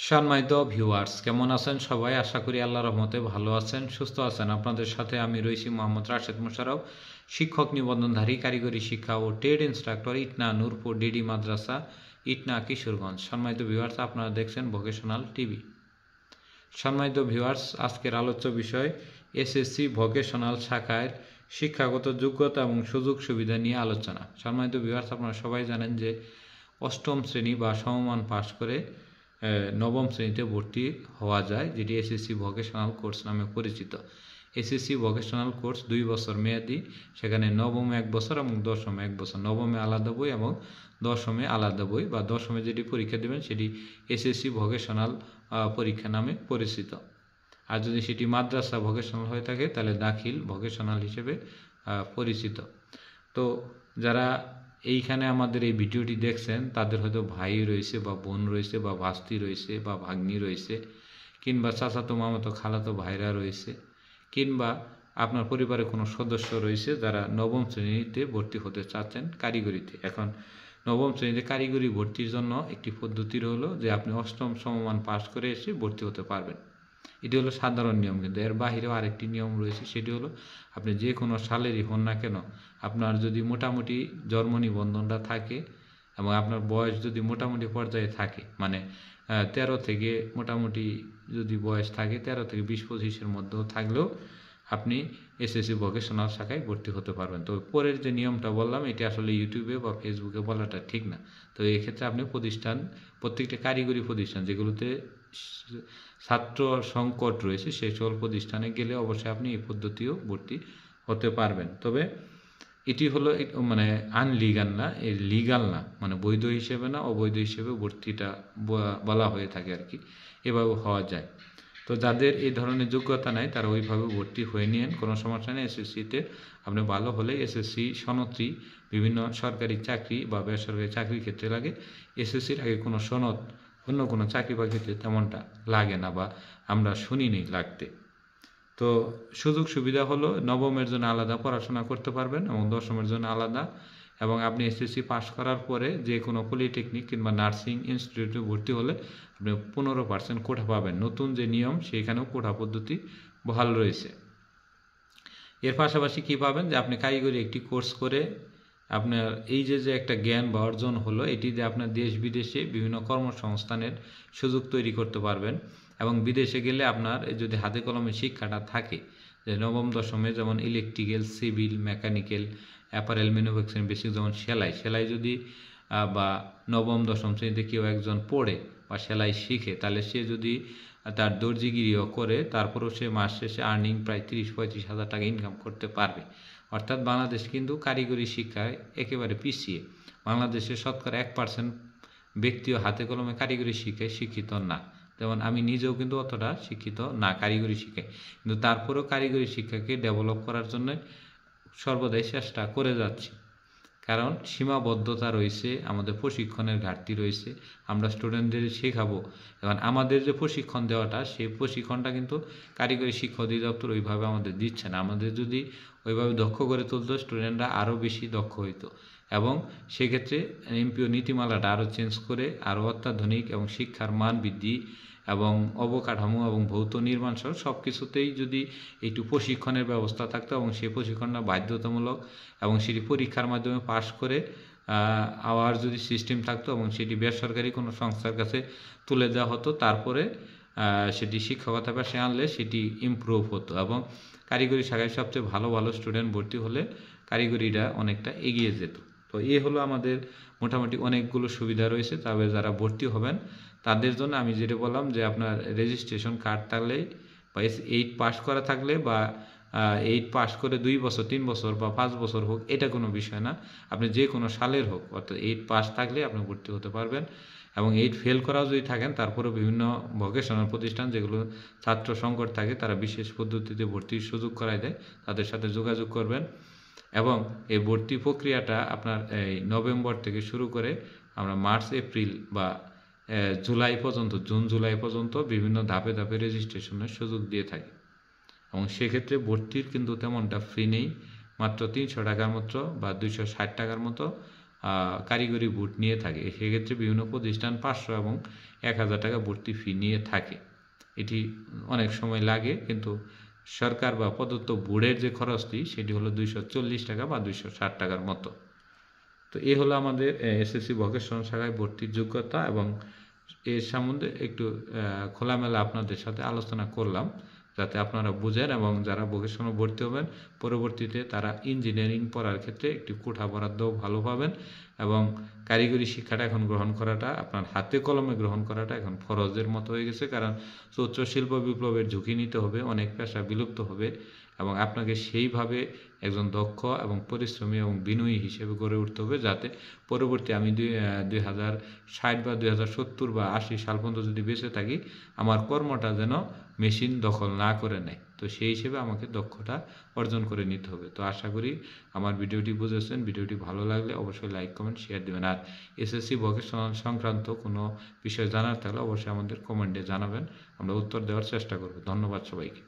সম্মানিত ভিউয়ার্স, কেমন আছেন সবাই? আশা করি আল্লাহর রহমতে ভালো আছেন, সুস্থ আছেন। আপনাদের সাথে আমি রয়েছি মোহাম্মদ রাশেদ মোশাররফ, শিক্ষক নিবন্ধনধারী, কারিগরি শিক্ষা ও trade instructor, Itna Nurpur DD মাদ্রাসা, ইটনা কিশোরগঞ্জ। সম্মানিত ভিউয়ার্স, আপনারা দেখছেন ভোকেশনাল টিভি। সম্মানিত ভিউয়ার্স, আজকের আলোচ্য বিষয় এসএসসি ভোকেশনাল শাখায় শিক্ষাগত যোগ্যতা এবং সুযোগ সুবিধা নিয়ে আলোচনা। সম্মানিত ভিউয়ার্স, আপনারা সবাই জানেন যে অষ্টম শ্রেণী বা সমমান পাশ করে নবম শ্রেণীতে ভর্তি হওয়া যায়, যেটি এসএসসি ভোকেশনাল কোর্স নামে পরিচিত। এসএসসি ভোকেশনাল কোর্স 2 বছর মেয়াদি, সেখানে নবমে 1 বছর এবং দশমে 1 বছর। নবমে আলাদা বই এবং দশমে আলাদা বই, বা দশমে যেটি পরীক্ষা দেবেন সেটি এসএসসি ভোকেশনাল পরীক্ষা নামে পরিচিত। আর যদি সেটি মাদ্রাসা ভোকেশনাল হয়ে থাকে তাহলে দাখিল ভোকেশনাল হিসেবে পরিচিত। তো যারা এইখানে আমাদের এই ভিডিওটি দেখছেন তাদের হয়তো ভাই রয়েছে বা বোন রয়েছে বা ভাস্তি রয়েছে বা ভাগ্নি রয়েছে, কিংবা চাচাতো মামাতো খালাতো ভাইরা রয়েছে, কিংবা আপনার পরিবারে কোনো সদস্য রয়েছে যারা নবম শ্রেণীতে ভর্তি হতে চাচ্ছেন কারিগরিতে। এখন নবম শ্রেণীতে কারিগরি ভর্তির জন্য একটি পদ্ধতি হলো যে আপনি অষ্টম সমমান পাশ করে এসে ভর্তি হতে পারবেন। এটি হলো সাধারণ নিয়ম, কিন্তু এর বাহিরেও আরেকটি নিয়ম রয়েছে। সেটি হলো আপনি যে কোনো সালেরই হন না কেন, আপনার যদি মোটামুটি জন্ম নিবন্ধনটা থাকে এবং আপনার বয়স যদি মোটামুটি পর্যায়ে থাকে, মানে 13 থেকে মোটামুটি যদি বয়স থাকে 13 থেকে 20-25-এর মধ্যেও থাকলেও আপনি এসএসসি ভোকেশনাল শাখায় ভর্তি হতে পারবেন। তো পরের যে নিয়মটা বললাম এটি আসলে ইউটিউবে বা ফেসবুকে বলাটা ঠিক না। তো এক্ষেত্রে আপনি প্রত্যেকটা কারিগরি প্রতিষ্ঠান যেগুলোতে ছাত্র সংকট রয়েছে সেই সকল প্রতিষ্ঠানে গেলে অবশ্যই আপনি এই পদ্ধতিও ভর্তি হতে পারবেন। তবে এটি হলো মানে আনলিগাল না, এই লিগাল না, মানে বৈধ হিসেবে না, অবৈধ হিসেবে ভর্তিটা বলা হয়ে থাকে আর কি, এভাবে হওয়া যায়। তো যাদের এই ধরনের যোগ্যতা নাই তারা ওইভাবে ভর্তি হয়ে নিন, কোনো সমস্যা নেই। এসএসসিতে আপনি ভালো হলে এসএসসি সনদটি বিভিন্ন সরকারি চাকরি বা বেসরকারি চাকরির ক্ষেত্রে লাগে। এসএসসির আগে কোনো সনদ অন্য কোনো চাকরি বাকরিতে তেমনটা লাগে না, বা আমরা শুনিনি লাগতে। তো সুযোগ সুবিধা হলো নবমের জন্য আলাদা পড়াশোনা করতে পারবেন এবং দশমের জন্য আলাদা, এবং আপনি এসএসসি পাস করার পরে যে কোনো পলিটেকনিক কিংবা নার্সিং ইনস্টিটিউটে ভর্তি হলে আপনি 15% কোটা পাবেন। নতুন যে নিয়ম সেইখানেও কোটা পদ্ধতি বহাল রয়েছে। এর পাশাপাশি কী পাবেন, যে আপনি কারিগরি একটি কোর্স করে আপনার এই যে একটা জ্ঞান বা অর্জন হলো, এটি দিয়ে আপনার দেশ বিদেশে বিভিন্ন কর্মসংস্থানের সুযোগ তৈরি করতে পারবেন। এবং বিদেশে গেলে আপনার যদি হাতে কলমে শিক্ষাটা থাকে, যে নবম দশমে যেমন electrical, civil, mechanical, apparel manufacturing basic, যেমন সেলাই যদি বা নবম দশম শ্রেণীতে কেউ একজন পড়ে বা সেলাই শিখে, তাহলে সে যদি তার দর্জিগিরিও করে তারপরেও সে মাস শেষে আর্নিং প্রায় 30-35 হাজার টাকা ইনকাম করতে পারবে। অর্থাৎ বাংলাদেশ কিন্তু কারিগরি শিক্ষায় একেবারে পিছিয়ে। বাংলাদেশের শতকরা 1% ব্যক্তিও হাতে কলমে কারিগরি শিক্ষায় শিক্ষিত না। যেমন আমি নিজেও কিন্তু অতটা শিক্ষিত না কারিগরি শিক্ষায়, কিন্তু তারপরেও কারিগরি শিক্ষাকে ডেভেলপ করার জন্য সর্বদাই চেষ্টা করে যাচ্ছি। কারণ সীমাবদ্ধতা রয়েছে, আমাদের প্রশিক্ষণের ঘাটতি রয়েছে। আমরা স্টুডেন্টদের শেখাবো, এবং আমাদের যে প্রশিক্ষণ দেওয়াটা সেই প্রশিক্ষণটা কিন্তু কারিগরি শিক্ষা অধিদপ্তর ওইভাবে আমাদের দিচ্ছে না। আমাদের যদি ওইভাবে দক্ষ করে তুলতো, স্টুডেন্টরা আরও বেশি দক্ষ হইতো, এবং সেক্ষেত্রে এমপিও নীতিমালাটা আরও চেঞ্জ করে আরও অত্যাধুনিক এবং শিক্ষার মান বৃদ্ধি এবং অবকাঠামো এবং ভৌত নির্মাণ সহ সব কিছুতেই যদি একটু প্রশিক্ষণের ব্যবস্থা থাকতো এবং সেই প্রশিক্ষণটা বাধ্যতামূলক এবং সেটি পরীক্ষার মাধ্যমে পাশ করে আওয়ার যদি সিস্টেম থাকতো এবং সেটি বেসরকারি কোনো সংস্থার কাছে তুলে দেওয়া হতো, তারপরে সেটি শিক্ষকতা পেশায় আনলে সেটি ইমপ্রুভ হতো, এবং কারিগরি শাখায় সবচেয়ে ভালো ভালো স্টুডেন্ট ভর্তি হলে কারিগরিটা অনেকটা এগিয়ে যেত। তো এই হলো আমাদের মোটামুটি অনেকগুলো সুবিধা রয়েছে। তবে যারা ভর্তি হবেন তাদের জন্য আমি যেটা বললাম, যে আপনার রেজিস্ট্রেশন কার্ড থাকলেই বা 8 পাস করা থাকলে, বা 8 পাস করে 2 বছর, 3 বছর বা 5 বছর হোক, এটা কোনো বিষয় না। আপনি যে কোনো সালের হোক, অর্থাৎ 8 পাস থাকলে আপনি ভর্তি হতে পারবেন। এবং 8 ফেল করাও যদি থাকেন, তারপরেও বিভিন্ন ভোকেশনাল প্রতিষ্ঠান যেগুলো ছাত্র সংকট থাকে তারা বিশেষ পদ্ধতিতে ভর্তির সুযোগ করায় দেয়, তাদের সাথে যোগাযোগ করবেন। এবং এই ভর্তি প্রক্রিয়াটা আপনার এই নভেম্বর থেকে শুরু করে আমরা মার্চ, এপ্রিল বা জুলাই পর্যন্ত, জুন জুলাই পর্যন্ত বিভিন্ন ধাপে ধাপে রেজিস্ট্রেশনের সুযোগ দিয়ে থাকি। এবং সেক্ষেত্রে ভর্তির কিন্তু তেমনটা ফ্রি নেই, মাত্র 300 টাকার মতো বা 260 টাকার মতো কারিগরি বুট নিয়ে থাকে। সেক্ষেত্রে বিভিন্ন প্রতিষ্ঠান 500 এবং 1000 টাকা ভর্তি ফি নিয়ে থাকে। এটি অনেক সময় লাগে, কিন্তু সরকার বা প্রদত্ত বোর্ডের যে খরচটি সেটি হলো 240 টাকা বা 260 টাকার মতো। তো এই হলো আমাদের এসএসসি ভোকেশনাল শাখায় ভর্তির যোগ্যতা, এবং এর সম্বন্ধে একটু খোলামেলা আপনাদের সাথে আলোচনা করলাম যাতে আপনারা বুঝেন, এবং যারা ভোকেশনাল ভর্তি হবেন পরবর্তীতে তারা ইঞ্জিনিয়ারিং পড়ার ক্ষেত্রে একটি কোঠা বরাদ্দও ভালো পাবেন। এবং কারিগরি শিক্ষাটা এখন গ্রহণ করাটা, আপনার হাতে কলমে গ্রহণ করাটা এখন ফরজের মতো হয়ে গেছে, কারণ উচ্চ শিল্প বিপ্লবের ঝুঁকি নিতে হবে, অনেক পেশা বিলুপ্ত হবে, এবং আপনাকে সেইভাবে একজন দক্ষ এবং পরিশ্রমী এবং বিনয়ী হিসেবে গড়ে উঠতে হবে, যাতে পরবর্তী আমি 2060 বা 2070 বা 80 সাল পর্যন্ত যদি বেঁচে থাকি, আমার কর্মটা যেন মেশিন দখল না করে নেয়। তো সেই হিসেবে আমাকে দক্ষতা অর্জন করে নিতে হবে। তো আশা করি আমার ভিডিওটি বুঝেছেন। ভিডিওটি ভালো লাগলে অবশ্যই লাইক, কমেন্ট, শেয়ার দেবেন। আর এসএসসি ভোকেশনাল সংক্রান্ত কোনো বিষয় জানার থাকলে অবশ্যই আমাদের কমেন্টে জানাবেন, আমরা উত্তর দেওয়ার চেষ্টা করব। ধন্যবাদ সবাইকে।